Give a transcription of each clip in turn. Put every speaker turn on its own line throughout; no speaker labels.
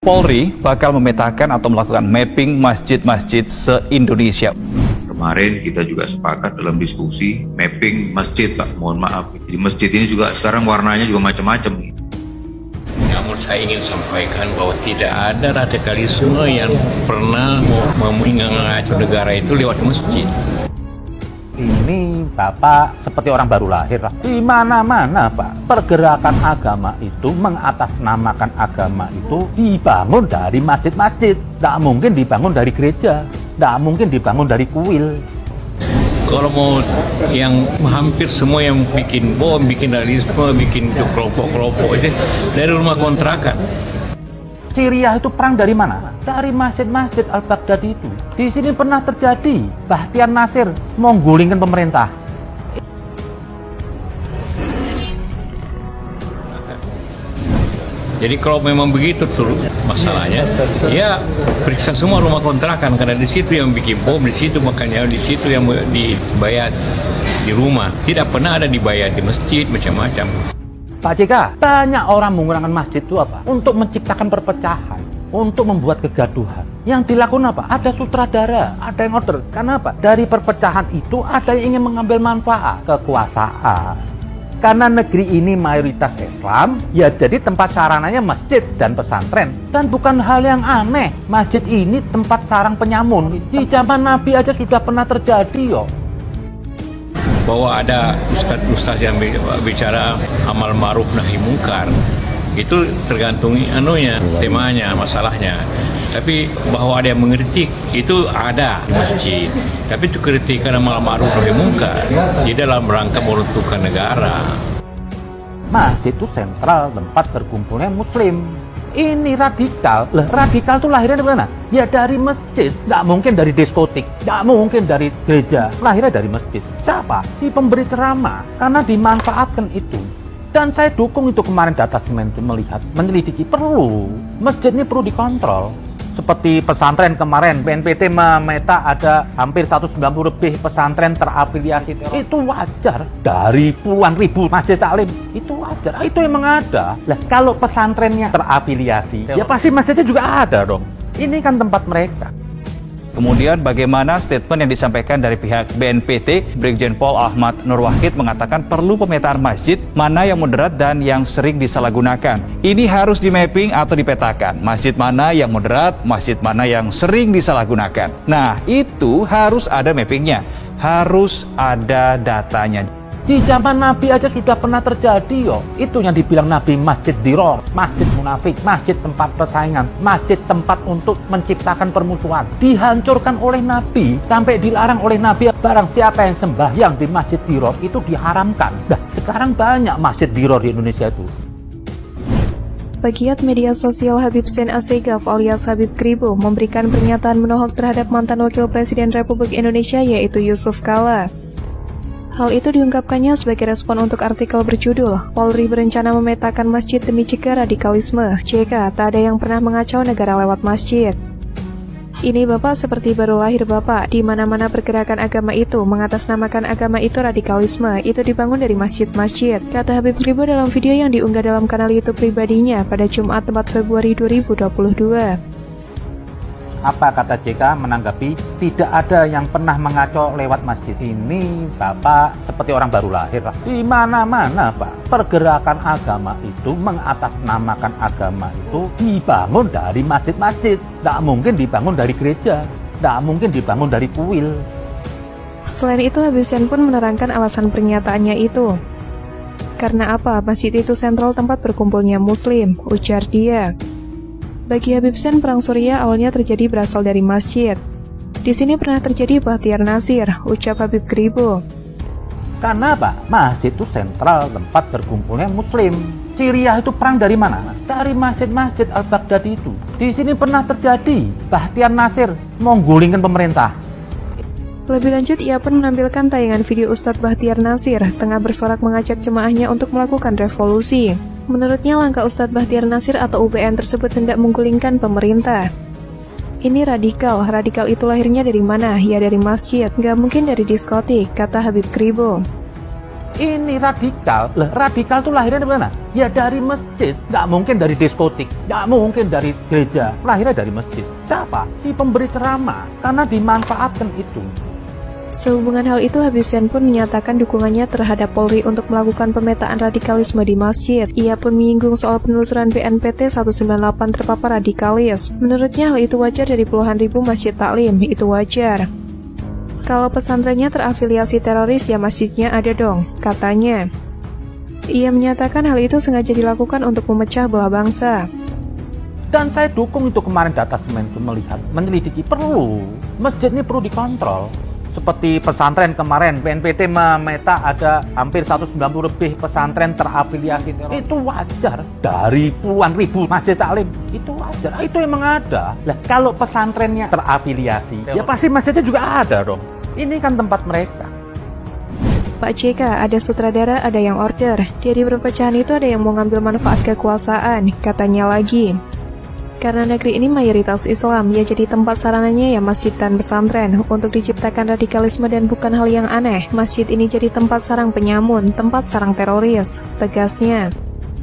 Polri bakal memetakan atau melakukan mapping masjid-masjid se-Indonesia.
Kemarin kita juga sepakat dalam diskusi mapping masjid, Pak. Mohon maaf. Jadi masjid ini juga sekarang warnanya juga macam-macam.
Namun saya ingin sampaikan bahwa tidak ada radikalisme yang pernah mengacu negara itu lewat masjid.
Ini Bapak seperti orang baru lahir. Di mana-mana Pak, pergerakan agama itu, mengatasnamakan agama itu dibangun dari masjid-masjid. Tidak mungkin dibangun dari gereja, tidak mungkin dibangun dari kuil.
Kalau mau yang hampir semua yang bikin bom, bikin radikalisme, bikin kelompok-kelompok itu dari rumah kontrakan.
Syria itu perang dari mana? Dari masjid-masjid Al-Baghdadi itu. Di sini pernah terjadi Bahtiar Nasir mau menggulingkan pemerintah.
Jadi kalau memang begitu tuh masalahnya, ya periksa semua rumah kontrakan karena di situ yang bikin bom, di situ makanya di situ yang dibayar di rumah. Tidak pernah ada dibayar di masjid macam-macam.
Pak JK, banyak orang menggunakan masjid itu apa? Untuk menciptakan perpecahan, untuk membuat kegaduhan. Yang dilakukan apa? Ada sutradara, ada yang order. Karena apa? Dari perpecahan itu ada yang ingin mengambil manfaat, kekuasaan. Karena negeri ini mayoritas Islam, ya jadi tempat sarananya masjid dan pesantren. Dan bukan hal yang aneh, masjid ini tempat sarang penyamun. Di zaman Nabi aja sudah pernah terjadi yo.
Bahwa ada ustadz-ustadz yang bicara amal ma'ruf nahi mungkar, itu tergantung temanya, masalahnya. Tapi bahwa ada yang mengkritik itu ada di masjid. Tapi itu kritikan amal ma'ruf nahi mungkar di dalam rangka meruntuhkan negara.
Masjid itu sentral tempat berkumpulnya muslim. Ini radikal. Lah, radikal itu lahirnya dari mana? Ya dari masjid. Nggak mungkin dari diskotik. Nggak mungkin dari gereja. Lahirnya dari masjid. Siapa? Si pemberi ceramah. Karena dimanfaatkan itu. Dan saya dukung itu kemarin data semen itu melihat, menyelidiki. Perlu. Masjid ini perlu dikontrol. Seperti pesantren kemarin, BNPT memeta ada hampir 190 lebih pesantren terafiliasi teror. Itu wajar. Dari puluhan ribu masjid taklim, itu wajar. Itu emang ada. Lah kalau pesantrennya terafiliasi, ya pasti masjidnya juga ada dong. Ini kan tempat mereka.
Kemudian bagaimana statement yang disampaikan dari pihak BNPT, Brigjen Pol Ahmad Nur Wahid mengatakan perlu pemetaan masjid mana yang moderat dan yang sering disalahgunakan. Ini harus di mapping atau dipetakan. Masjid mana yang moderat, masjid mana yang sering disalahgunakan. Nah, itu harus ada mappingnya, harus ada datanya.
Di zaman Nabi aja sudah pernah terjadi yo. Itu yang dibilang Nabi masjid diror, masjid munafik, masjid tempat persaingan, masjid tempat untuk menciptakan permusuhan. Dihancurkan oleh Nabi, sampai dilarang oleh Nabi. Barang siapa yang sembahyang di masjid diror itu diharamkan. Nah, sekarang banyak masjid diror di Indonesia itu.
Pegiat media sosial Habib Zain Assegaf alias Habib Kribo memberikan pernyataan menohok terhadap mantan Wakil Presiden Republik Indonesia yaitu Yusuf Kala. Hal itu diungkapkannya sebagai respon untuk artikel berjudul Polri berencana memetakan masjid demi cegah radikalisme. JK, tak ada yang pernah mengacau negara lewat masjid. Ini Bapak seperti baru lahir Bapak. Di mana-mana pergerakan agama itu, mengatasnamakan agama itu radikalisme, itu dibangun dari masjid-masjid, kata Habib Kribo dalam video yang diunggah dalam kanal YouTube pribadinya pada Jumat 4 Februari 2022.
Apa kata JK menanggapi tidak ada yang pernah mengacau lewat masjid? Ini Bapak seperti orang baru lahir. Di mana-mana Pak, pergerakan agama itu, mengatasnamakan agama itu dibangun dari masjid-masjid. Tidak mungkin dibangun dari gereja, tidak mungkin dibangun dari kuil.
Selain itu, Habib Zain pun menerangkan alasan pernyataannya itu. Karena apa? Masjid itu sentral tempat berkumpulnya muslim, ujar dia. Bagi Habib Zain, perang Suriah awalnya terjadi berasal dari masjid. Di sini pernah terjadi Bahtiar Nasir, ucap Habib Kribo.
Karena apa? Masjid itu sentral tempat berkumpulnya muslim. Syria itu perang dari mana? Dari masjid-masjid Al-Baghdadi itu. Di sini pernah terjadi Bahtiar Nasir mau menggulingkan pemerintah.
Lebih lanjut, ia pun menampilkan tayangan video Ustadz Bahtiar Nasir tengah bersorak mengajak jemaahnya untuk melakukan revolusi. Menurutnya, langkah Ustadz Bahtiar Nasir atau UBN tersebut hendak menggulingkan pemerintah. Ini radikal. Radikal itu lahirnya dari mana? Ya dari masjid. Gak mungkin dari diskotik, kata Habib Kribo.
Ini radikal. Lah, radikal itu lahirnya dari mana? Ya dari masjid. Nggak mungkin dari diskotik. Nggak mungkin dari gereja. Lahirnya dari masjid. Siapa? Si pemberi ceramah. Karena dimanfaatkan itu.
Sehubungan hal itu, Habib Zain pun menyatakan dukungannya terhadap Polri untuk melakukan pemetaan radikalisme di masjid. Ia pun menyinggung soal penelusuran BNPT 198 terpapar radikalis. Menurutnya hal itu wajar dari puluhan ribu masjid taklim, itu wajar. Kalau pesantrennya terafiliasi teroris, ya masjidnya ada dong, katanya. Ia menyatakan hal itu sengaja dilakukan untuk memecah belah bangsa.
Dan saya dukung itu kemarin data semen itu melihat, menyelidiki perlu. Masjid ini perlu dikontrol. Seperti pesantren kemarin, BNPT memeta ada hampir 190 lebih pesantren terafiliasi teroris. Itu wajar. Dari puluhan ribu masjid taklim, itu wajar. Itu emang ada. Lah, kalau pesantrennya terafiliasi, ya pasti masjidnya juga ada dong. Ini kan tempat mereka.
Pak JK, ada sutradara, ada yang order. Dari perpecahan itu ada yang mau ngambil manfaat kekuasaan, katanya lagi. Karena negeri ini mayoritas Islam, ya jadi tempat sarananya ya masjid dan pesantren. Untuk diciptakan radikalisme dan bukan hal yang aneh, masjid ini jadi tempat sarang penyamun, tempat sarang teroris, tegasnya.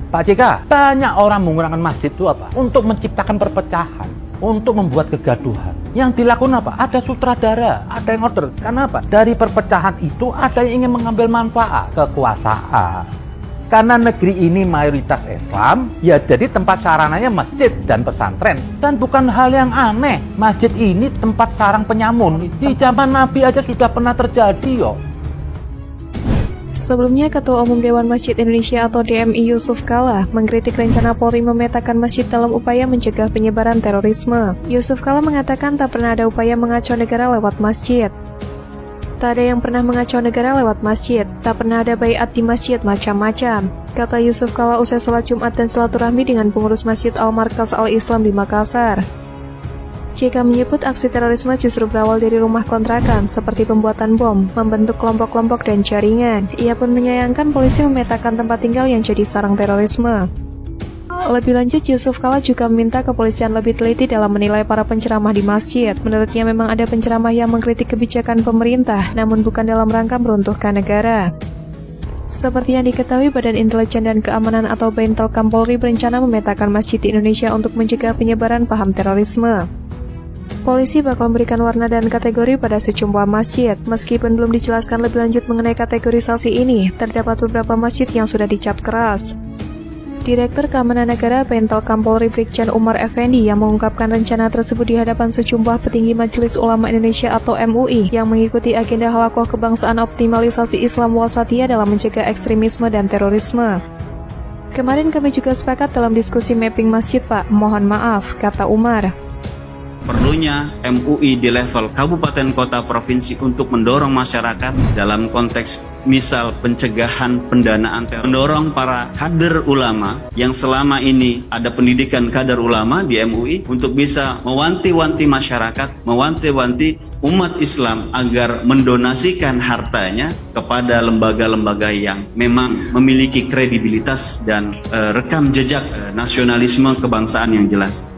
Pak JK, banyak orang menggunakan masjid itu apa? Untuk menciptakan perpecahan, untuk membuat kegaduhan. Yang dilakukan apa? Ada sutradara, ada yang order. Karena apa? Dari perpecahan itu ada yang ingin mengambil manfaat, kekuasaan. Karena negeri ini mayoritas Islam, ya jadi tempat sarananya masjid dan pesantren. Dan bukan hal yang aneh, masjid ini tempat sarang penyamun. Di zaman Nabi aja sudah pernah terjadi yo.
Sebelumnya, Ketua Umum Dewan Masjid Indonesia atau DMI Yusuf Kala mengkritik rencana Polri memetakan masjid dalam upaya mencegah penyebaran terorisme. Yusuf Kala mengatakan tak pernah ada upaya mengacau negara lewat masjid. Tak ada yang pernah mengacau negara lewat masjid, tak pernah ada baiat di masjid macam-macam, kata Yusuf Kala usai salat Jumat dan silaturahmi dengan pengurus Masjid Al-Markaz Al-Islam di Makassar. JK menyebut aksi terorisme justru berawal dari rumah kontrakan, seperti pembuatan bom, membentuk kelompok-kelompok dan jaringan. Ia pun menyayangkan polisi memetakan tempat tinggal yang jadi sarang terorisme. Lebih lanjut, Yusuf Kala juga meminta kepolisian lebih teliti dalam menilai para penceramah di masjid. Menurutnya memang ada penceramah yang mengkritik kebijakan pemerintah, namun bukan dalam rangka meruntuhkan negara. Seperti yang diketahui, Badan Intelijen dan Keamanan atau Baintelkam Polri berencana memetakan masjid di Indonesia untuk mencegah penyebaran paham terorisme. Polisi bakal memberikan warna dan kategori pada sejumlah masjid. Meskipun belum dijelaskan lebih lanjut mengenai kategorisasi ini, terdapat beberapa masjid yang sudah dicap keras. Direktur Keamanan Negara Baintelkam Polri Brigjen Umar Effendi yang mengungkapkan rencana tersebut di hadapan sejumlah petinggi Majelis Ulama Indonesia atau MUI yang mengikuti agenda Halakoh Kebangsaan Optimalisasi Islam Wasatiyah dalam mencegah ekstremisme dan terorisme. Kemarin kami juga sepakat dalam diskusi mapping masjid, Pak. Mohon maaf, kata Umar.
Perlunya MUI di level kabupaten, kota, provinsi untuk mendorong masyarakat dalam konteks misal pencegahan pendanaan teror, mendorong para kader ulama yang selama ini ada pendidikan kader ulama di MUI untuk bisa mewanti-wanti masyarakat, mewanti-wanti umat Islam agar mendonasikan hartanya kepada lembaga-lembaga yang memang memiliki kredibilitas dan rekam jejak nasionalisme kebangsaan yang jelas.